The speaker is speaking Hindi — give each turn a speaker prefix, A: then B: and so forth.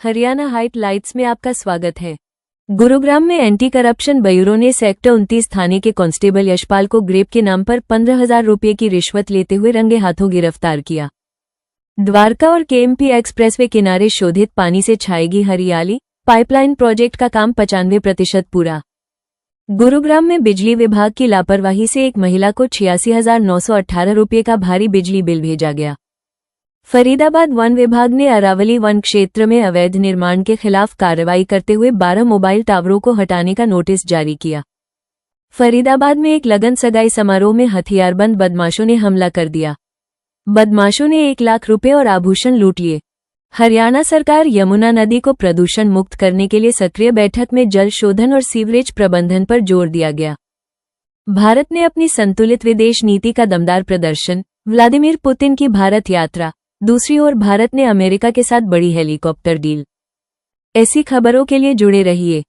A: हरियाणा हाइलाइट्स में आपका स्वागत है। गुरुग्राम में एंटी करप्शन ब्यूरो ने सेक्टर 29 थाने के कांस्टेबल यशपाल को ग्रेप के नाम पर 15,000 रुपये की रिश्वत लेते हुए रंगे हाथों गिरफ्तार किया। द्वारका और केएमपी एक्सप्रेसवे किनारे शोधित पानी से छाएगी हरियाली, पाइपलाइन प्रोजेक्ट का काम 95% पूरा। गुरुग्राम में बिजली विभाग की लापरवाही से एक महिला को 86,918 रुपये का भारी बिजली बिल भेजा गया। फरीदाबाद वन विभाग ने अरावली वन क्षेत्र में अवैध निर्माण के खिलाफ कार्रवाई करते हुए 12 मोबाइल टावरों को हटाने का नोटिस जारी किया। फरीदाबाद में एक लगन सगाई समारोह में हथियारबंद बदमाशों ने हमला कर दिया। बदमाशों ने 1 लाख रुपए और आभूषण लूट लिए। हरियाणा सरकार यमुना नदी को प्रदूषण मुक्त करने के लिए सक्रिय बैठक में जल शोधन और सीवरेज प्रबंधन पर जोर दिया गया। भारत ने अपनी संतुलित विदेश नीति का दमदार प्रदर्शन, व्लादिमीर पुतिन की भारत यात्रा। दूसरी ओर भारत ने अमेरिका के साथ बड़ी हेलीकॉप्टर डील। ऐसी खबरों के लिए जुड़े रहिए।